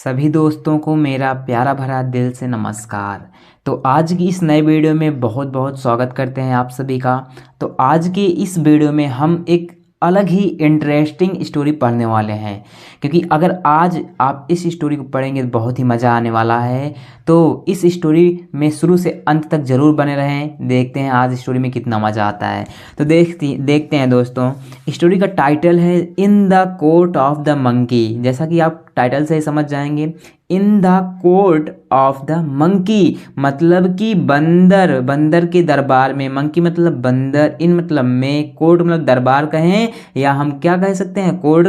सभी दोस्तों को मेरा प्यारा भरा दिल से नमस्कार। तो आज की इस नए वीडियो में बहुत बहुत स्वागत करते हैं आप सभी का। तो आज के इस वीडियो में हम एक अलग ही इंटरेस्टिंग स्टोरी पढ़ने वाले हैं, क्योंकि अगर आज आप इस स्टोरी को पढ़ेंगे तो बहुत ही मज़ा आने वाला है। तो इस स्टोरी में शुरू से अंत तक ज़रूर बने रहें। देखते हैं आज स्टोरी में कितना मज़ा आता है। तो देखते हैं दोस्तों। स्टोरी का टाइटल है in the court of the monkey. जैसा कि आप टाइटल से ही समझ जाएंगे, in the court of the monkey मतलब कि बंदर के दरबार में। मंकी मतलब बंदर, इन मतलब में, कोर्ट मतलब दरबार कहें या हम क्या कह सकते हैं, कोर्ट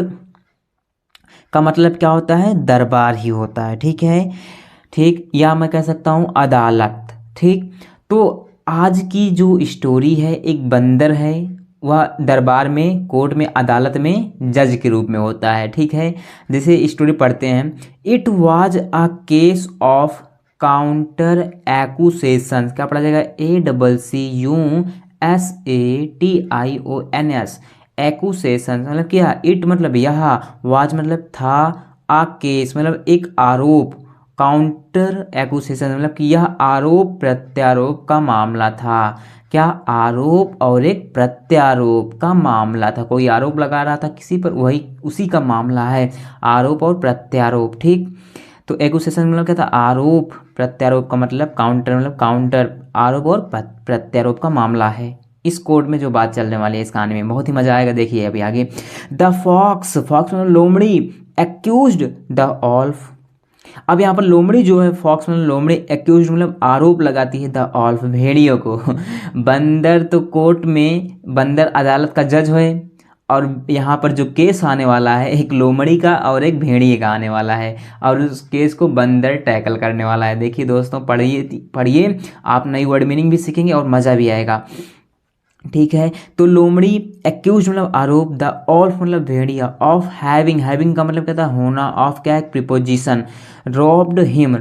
का मतलब क्या होता है, दरबार ही होता है। ठीक है, ठीक, या मैं कह सकता हूँ अदालत। ठीक, तो आज की जो स्टोरी है, एक बंदर है, वह दरबार में, कोर्ट में, अदालत में जज के रूप में होता है। ठीक है, जैसे स्टोरी पढ़ते हैं। It was a case of counter accusation. क्या पढ़ा जाएगा, ACCUSATIONS, एक्यूसेशन मतलब क्या, इट मतलब यह, वाज मतलब था, आ केस मतलब एक आरोप, काउंटर एक्यूसेशन मतलब कि यह आरोप प्रत्यारोप का मामला था। क्या, आरोप और एक प्रत्यारोप का मामला था। कोई आरोप लगा रहा था किसी पर, वही उसी का मामला है, आरोप और प्रत्यारोप। ठीक, तो एक्यूसेशन मतलब क्या था, आरोप, प्रत्यारोप का मतलब काउंटर, मतलब काउंटर, आरोप और प्रत्यारोप का मामला है। इस कोर्ट में जो बात चलने वाली है इस कहानी में, बहुत ही मजा आएगा। देखिए अभी आगे। द फॉक्स, फॉक्स मतलब लोमड़ी, एक्यूज्ड द ऑल्फ। अब यहाँ पर लोमड़ी जो है, फॉक्स मतलब लोमड़ी, एक्यूज मतलब आरोप लगाती है द ऑल्फ, भेड़ियों को। बंदर तो कोर्ट में, बंदर अदालत का जज है, और यहाँ पर जो केस आने वाला है एक लोमड़ी का और एक भेड़िए का आने वाला है, और उस केस को बंदर टैकल करने वाला है। देखिए दोस्तों, पढ़िए पढ़िए, आप नई वर्ड मीनिंग भी सीखेंगे और मज़ा भी आएगा। ठीक है, तो लोमड़ी, एक्यूज मतलब आरोप, द ऑल्फ मतलब भेड़िया, ऑफ हैविंग, हैविंग का मतलब क्या था, होना, ऑफ क्या है, प्रीपोजिशन, रॉब्ड हिम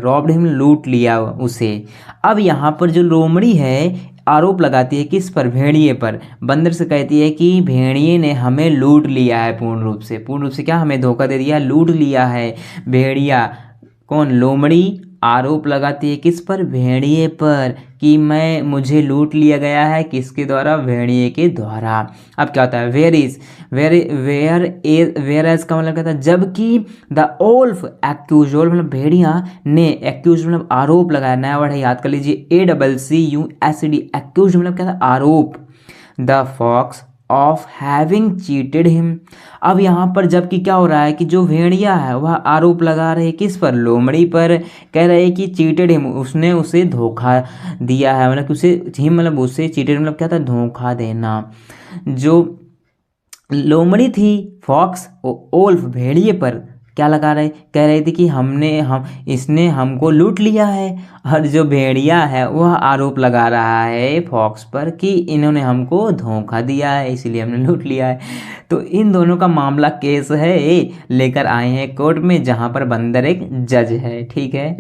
लूट लिया उसे। अब यहाँ पर जो लोमड़ी है आरोप लगाती है किस पर, भेड़िए पर। बंदर से कहती है कि भेड़िए ने हमें लूट लिया है, पूर्ण रूप से क्या, हमें धोखा दे दिया, लूट लिया है। भेड़िया कौन, लोमड़ी आरोप लगाती है किस पर, भेड़िए पर, कि मुझे लूट लिया गया है, किसके द्वारा, भेड़िए के द्वारा। अब क्या होता है, वेयर एज का मतलब क्या था, जबकि द ओल्फ एक्यूज, मतलब भेड़िया ने, एक्यूज मतलब आरोप लगाया, नया वर्ड है याद कर लीजिए, ACCUSED, एक्यूज मतलब क्या था, आरोप, the fox of having cheated him. अब यहाँ पर जबकि क्या हो रहा है कि जो भेड़िया है वह आरोप लगा रहे किस पर, लोमड़ी पर, कह रहे कि चीटेड हिम, उसने उसे धोखा दिया है, मतलब उसे, हिम मतलब उससे, चीटेड मतलब क्या था, धोखा देना। जो लोमड़ी थी, फॉक्स, ओल्फ भेड़िए पर क्या लगा रहे, कह रही थी कि इसने हमको लूट लिया है, और जो भेड़िया है वह आरोप लगा रहा है फॉक्स पर कि इन्होंने हमको धोखा दिया है, इसीलिए हमने लूट लिया है। तो इन दोनों का मामला, केस है, लेकर आए हैं कोर्ट में, जहाँ पर बंदर एक जज है। ठीक है,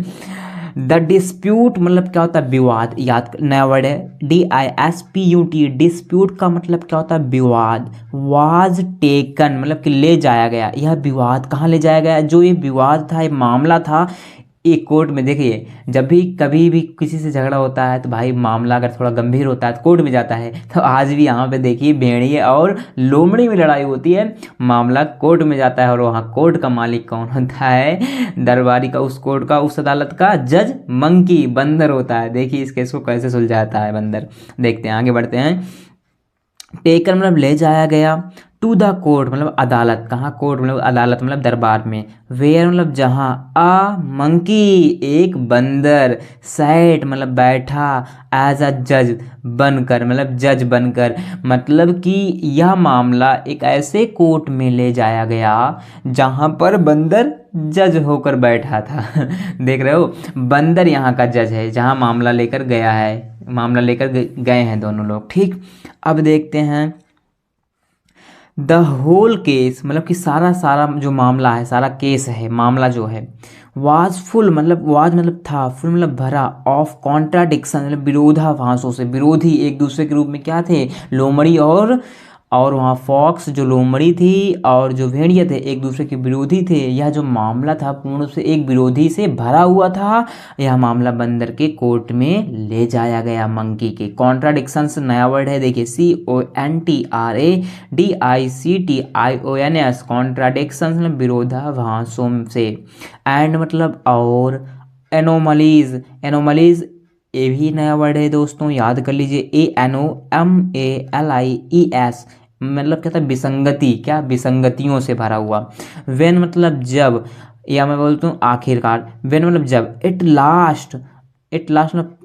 द डिस्प्यूट मतलब क्या होता है, विवाद, याद नया वर्ड है, DISPUT, डिस्प्यूट का मतलब क्या होता है, विवाद। वाज टेकन मतलब कि ले जाया गया, यह विवाद कहाँ ले जाया गया, जो ये विवाद था, ये मामला था, एक कोर्ट में। देखिए, जब भी कभी भी किसी से झगड़ा होता है तो भाई, मामला अगर थोड़ा गंभीर होता है तो कोर्ट में जाता है। तो आज भी यहाँ पे देखिए, भेड़िए और लोमड़ी में लड़ाई होती है, मामला कोर्ट में जाता है, और वहाँ कोर्ट का मालिक कौन होता है, दरबारी का, उस कोर्ट का, उस अदालत का जज मंकी, बंदर होता है। देखिए इस केस को कैसे सुलझाता है बंदर। देखते हैं, आगे बढ़ते हैं। टेकन मतलब ले जाया गया, टू द कोर्ट मतलब अदालत, कहाँ, कोर्ट मतलब अदालत मतलब दरबार में, वेयर मतलब जहाँ, आ मंकी एक बंदर, सैट मतलब बैठा, एज अ जज बनकर मतलब जज बनकर, मतलब कि यह मामला एक ऐसे कोर्ट में ले जाया गया जहाँ पर बंदर जज होकर बैठा था। देख रहे हो, बंदर यहाँ का जज है, जहाँ मामला लेकर गया है, मामला लेकर गए हैं दोनों लोग। ठीक, अब देखते हैं। द होल केस मतलब कि सारा सारा जो मामला है, सारा केस है, मामला जो है, वाज फुल मतलब, वाज मतलब था, फुल मतलब भरा, ऑफ कॉन्ट्राडिक्शन मतलब विरोधाभासों से, विरोधी एक दूसरे के रूप में क्या थे, लोमड़ी और और वहाँ फॉक्स जो लोमड़ी थी और जो भेड़िया थे एक दूसरे के विरोधी थे। यह जो मामला था पूर्ण रूप से एक विरोधी से भरा हुआ था। यह मामला बंदर के कोर्ट में ले जाया गया। मंकी के कॉन्ट्राडिक्शंस नया वर्ड है, देखिए CONTRADICTIONS कॉन्ट्राडिक्शंस मतलब विरोधाभासों से। एंड मतलब और, एनोमलीज, एनोमलीज ये भी नया वर्ड है दोस्तों, याद कर लीजिए ANOMALIES मतलब क्या था विसंगति, क्या विसंगतियों से भरा हुआ। वेन मतलब जब, या मैं बोलता हूँ आखिरकार। वेन मतलब जब। इट लास्ट मतलब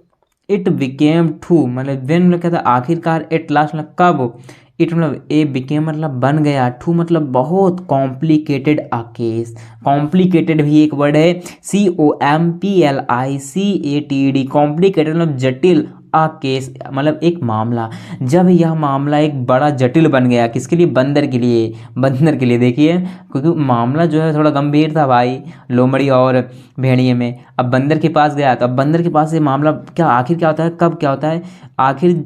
इट बिकेम ट्रू मतलब वेन मतलब क्या था आखिरकार। इट लास्ट मतलब कब। इट मतलब ए बिकेम मतलब बन गया। ट्रू मतलब बहुत कॉम्प्लिकेटेड अ केस। कॉम्प्लिकेटेड भी एक वर्ड है, COMPLICATED कॉम्प्लिकेटेड मतलब जटिल। अ केस मतलब एक मामला। जब यह मामला एक बड़ा जटिल बन गया, किसके लिए, बंदर के लिए। बंदर के लिए देखिए, क्योंकि मामला जो है थोड़ा गंभीर था भाई लोमड़ी और भेड़िए में। अब बंदर के पास गया तो अब बंदर के पास ये मामला क्या आखिर क्या होता है, कब क्या होता है, आखिर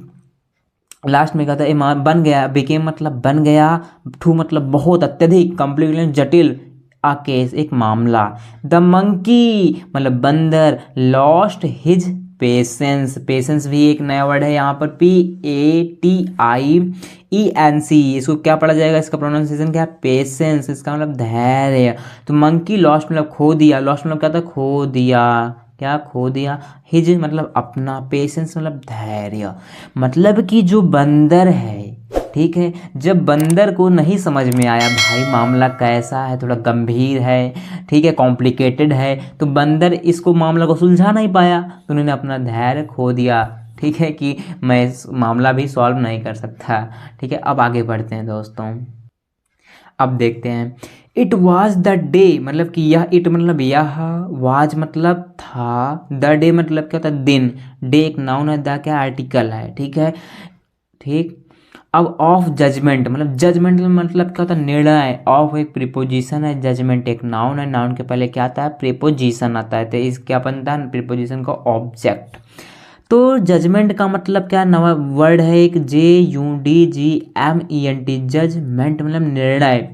लास्ट में क्या होता है, बन गया। बिकेम मतलब बन गया। ठू मतलब बहुत अत्यधिक, कॉम्प्लिकेटेड जटिल। आ केस एक मामला। द मंकी मतलब बंदर। लॉस्ट हिज पेशेंस, पेशेंस भी एक नया वर्ड है यहाँ पर, PATIENC। इसको क्या पढ़ा जाएगा, इसका प्रोनाउंसिएशन क्या है, पेशेंस। इसका मतलब धैर्य। तो मंकी लॉस्ट मतलब खो दिया। लॉस्ट मतलब क्या था, खो दिया, क्या खो दिया। हिज मतलब अपना, पेशेंस मतलब धैर्य। मतलब कि जो बंदर है, ठीक है, जब बंदर को नहीं समझ में आया भाई मामला कैसा है, थोड़ा गंभीर है, ठीक है, कॉम्प्लिकेटेड है, तो बंदर इसको मामला को सुलझा नहीं पाया, तो उन्होंने अपना धैर्य खो दिया। ठीक है, कि मैं इस मामला भी सॉल्व नहीं कर सकता। ठीक है, अब आगे बढ़ते हैं दोस्तों। अब देखते हैं। इट वॉज द डे मतलब कि यह, इट मतलब यह, वाज मतलब था, द डे मतलब क्या होता है, दिन। डे एक नाउन है, द क्या आर्टिकल है, ठीक है, ठीक। अब ऑफ जजमेंट मतलब, जजमेंट मतलब क्या होता है, निर्णय। ऑफ एक प्रीपोजिशन है, जजमेंट एक नाउन है, नाउन के पहले क्या आता है, प्रीपोजिशन आता है, तो इस क्या बनता है प्रीपोजिशन का ऑब्जेक्ट। तो जजमेंट का मतलब क्या, नवा वर्ड है एक, JUDGMENT, जजमेंट मतलब निर्णय।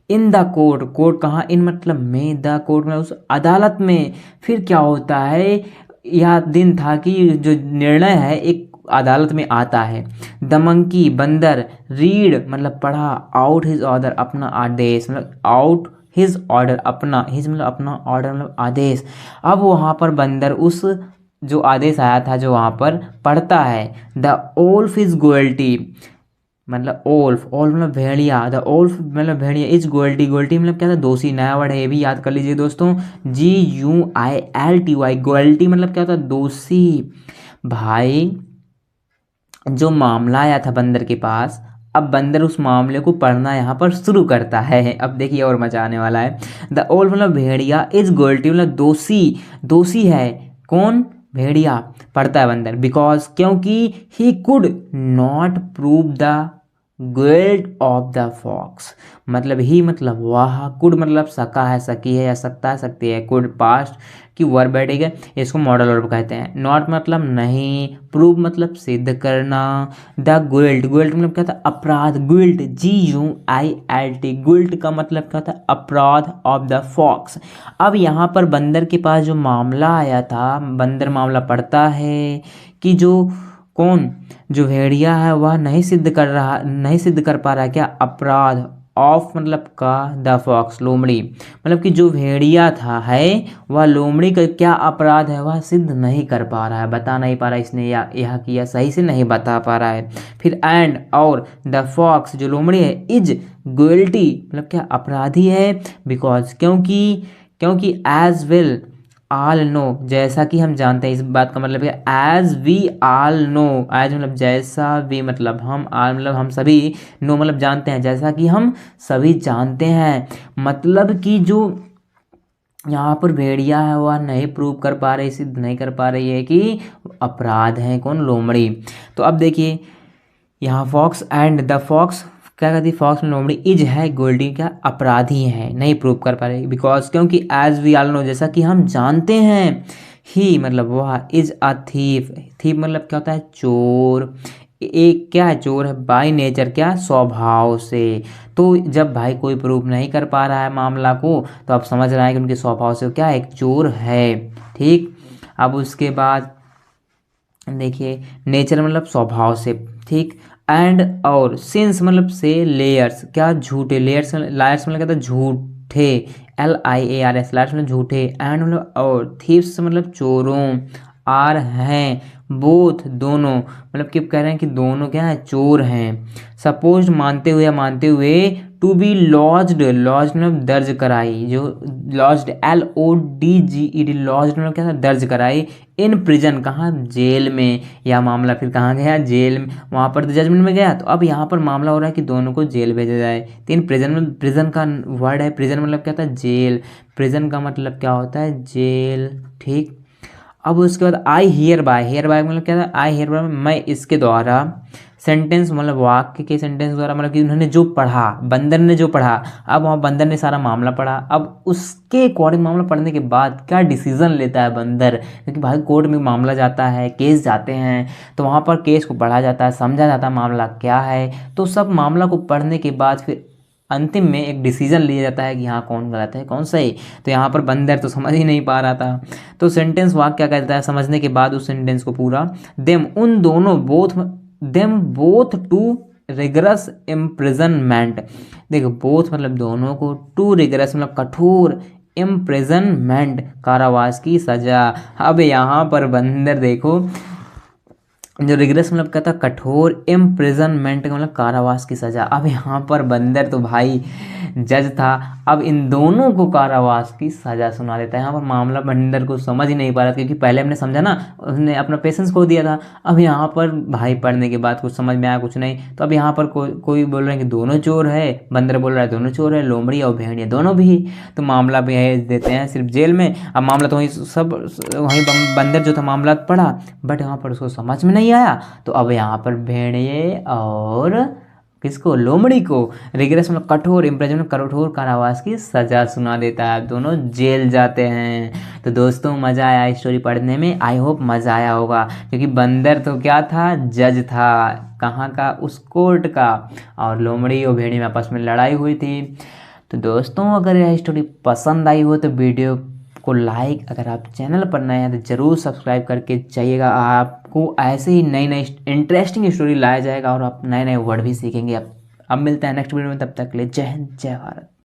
इन द कोर्ट, कोर्ट कहाँ, इन मतलब में, द कोर्ट में उस अदालत में। फिर क्या होता है, यह दिन था कि जो निर्णय है एक अदालत में आता है। द मंकी बंदर, रीड मतलब पढ़ा, आउट हिज ऑर्डर अपना आदेश, मतलब आउट हिज ऑर्डर अपना, हिज मतलब अपना, ऑर्डर मतलब आदेश। अब वहाँ पर बंदर उस जो आदेश आया था जो वहाँ पर पढ़ता है। द ओल्फ इज गोयल्टी मतलब ओल्फ, ओल्फ मतलब भेड़िया, द ओल्फ मतलब भेड़िया, इज गोयल्टी, गोयल्टी मतलब क्या था, दोषी। नया वर्ड है, ये भी याद कर लीजिए दोस्तों, GUILTY, गोयल्टी मतलब क्या था, दोषी। भाई जो मामला आया था बंदर के पास, अब बंदर उस मामले को पढ़ना यहाँ पर शुरू करता है। अब देखिए और मजा आने वाला है। द ओल्फ मतलब भेड़िया, इज गोयल्टी मतलब दोषी, दोषी है कौन, भेड़िया। पढ़ता है बंदर, बिकॉज क्योंकि he could not prove the guilt of the fox मतलब ही मतलब वह, कुड मतलब सका है, सकी है, या सकता है, सकती है। कुड पास्ट की वर्ब है, ठीक है, इसको मॉडल वर्ब कहते हैं। नॉट मतलब नहीं, प्रूव मतलब सिद्ध करना। द गिल्ट, गिल्ट मतलब क्या था, अपराध। गिल्ट GUILT, गिल्ट का मतलब क्या था, अपराध ऑफ द फॉक्स। अब यहाँ पर बंदर के पास जो मामला आया था, बंदर मामला पढ़ता है कि जो कौन, जो भेड़िया है वह नहीं सिद्ध कर रहा, नहीं सिद्ध कर पा रहा है क्या, अपराध। ऑफ मतलब का, द फॉक्स लोमड़ी मतलब कि जो भेड़िया था है वह लोमड़ी का क्या अपराध है वह सिद्ध नहीं कर पा रहा है, बता नहीं पा रहा है, इसने या यह किया सही से नहीं बता पा रहा है। फिर एंड और, द फॉक्स जो लोमड़ी है, इज गिल्टी मतलब क्या अपराधी है, बिकॉज क्योंकि, क्योंकि एज वेल आल नो जैसा कि हम जानते हैं, इस बात का मतलब है as we all know, as मतलब जैसा, वी मतलब हम, आल मतलब हम सभी, नो मतलब जानते हैं, जैसा कि हम सभी जानते हैं। मतलब कि जो यहाँ पर भेड़िया है वह नहीं प्रूव कर पा रही, सिद्ध नहीं कर पा रही है कि अपराध है कौन, लोमड़ी। तो अब देखिए यहाँ फॉक्स एंड द फॉक्स क्या कहती है, फॉक्स में लोमड़ी, इज है गोल्डी क्या अपराधी है, नहीं प्रूव कर पा रही, बिकॉज क्योंकि एज वी ऑल नो जैसा कि हम जानते हैं, ही मतलब वह, इज अ थीफ, थीफ मतलब क्या होता है, चोर। एक क्या है, चोर है बाय नेचर, क्या स्वभाव से। तो जब भाई कोई प्रूफ नहीं कर पा रहा है मामला को, तो आप समझ रहे हैं कि उनके स्वभाव से वो क्या है, एक चोर है। ठीक, अब उसके बाद देखिए नेचर मतलब स्वभाव से। ठीक, एंड और सिंस मतलब से, लेयर्स क्या, झूठे, लेयर्स लायर्स मतलब क्या था, झूठे, LIARS, लायर्स मतलब झूठे, एंड मतलब और, थीव्स मतलब चोरों, आर हैं, बोथ दोनों, मतलब कि कह रहे हैं कि दोनों क्या है, चोर हैं। सपोज मानते हुए या मानते हुए, टू बी लॉज्ड, लॉज्ड मतलब दर्ज कराई, जो लॉज्ड LODGED, लॉज्ड मतलब क्या था, दर्ज कराई, इन प्रिजन कहाँ, जेल में, या मामला फिर कहाँ गया, जेल में, वहाँ पर तो जजमेंट में गया, तो अब यहाँ पर मामला हो रहा है कि दोनों को जेल भेजा जाए। तो इन प्रिजन में, प्रिजन का वर्ड है, प्रिजन मतलब क्या होता है, जेल, प्रिजन का मतलब क्या होता है, जेल। ठीक, अब उसके बाद I hear bye, here bye मतलब क्या था, आई हियर बाय मैं इसके द्वारा, सेंटेंस मतलब वाक्य के सेंटेंस द्वारा, मतलब कि उन्होंने जो पढ़ा, बंदर ने जो पढ़ा, अब वहाँ बंदर ने सारा मामला पढ़ा, अब उसके अकॉर्डिंग मामला पढ़ने के बाद क्या डिसीजन लेता है बंदर, क्योंकि भाई कोर्ट में मामला जाता है, केस जाते हैं, तो वहाँ पर केस को पढ़ा जाता है, समझा जाता है मामला क्या है, तो सब मामला को पढ़ने के बाद फिर अंतिम में एक डिसीजन लिया जाता है कि हाँ कौन गलत है कौन सही। तो यहाँ पर बंदर तो समझ ही नहीं पा रहा था, तो सेंटेंस वाक्य क्या कहता है, समझने के बाद उस सेंटेंस को पूरा, देम उन दोनों, both, them both to rigorous imprisonment, देखो बोथ मतलब दोनों को, टू रिगरस मतलब कठोर, इम्प्रिजनमेंट कारावास की सजा। अब यहाँ पर बंदर देखो, जो रिग्रेस मतलब कहता कठोर, इम्प्रिजनमेंट का मतलब कारावास की सजा। अब यहाँ पर बंदर तो भाई जज था, अब इन दोनों को कारावास की सजा सुना देता है। यहाँ पर मामला बंदर को समझ ही नहीं पा रहा, क्योंकि पहले हमने समझा ना, उसने अपना पेशेंस खो दिया था। अब यहाँ पर भाई पढ़ने के बाद कुछ समझ में आया कुछ नहीं, तो अब यहाँ पर कोई बोल रहे हैं कि दोनों चोर है, बंदर बोल रहा है दोनों चोर है, लोमड़ी और भेड़िया दोनों भी, तो मामला भेज देते हैं सिर्फ जेल में। अब मामला तो वहीं सब, वहीं बंदर जो था मामला पढ़ा, बट यहाँ पर उसको समझ में नहीं आया, तो अब यहाँ पर भेड़िए और किसको, लोमड़ी को रिग्रेस में कठोर, इम्प्रेजन में कठोर कारावास की सजा सुना देता है, दोनों जेल जाते हैं। तो दोस्तों मज़ा आया स्टोरी पढ़ने में, आई होप मज़ा आया होगा, क्योंकि बंदर तो क्या था, जज था, कहाँ का, उस कोर्ट का, और लोमड़ी और भेड़ी में आपस में लड़ाई हुई थी। तो दोस्तों अगर यह स्टोरी पसंद आई हो तो वीडियो को लाइक, अगर आप चैनल पर नए हैं तो ज़रूर सब्सक्राइब करके जाइएगा, आपको ऐसे ही नई नई इंटरेस्टिंग स्टोरी लाया जाएगा और आप नए नए वर्ड भी सीखेंगे। अब मिलते हैं नेक्स्ट वीडियो में, तब तक के लिए जय हिंद जय भारत।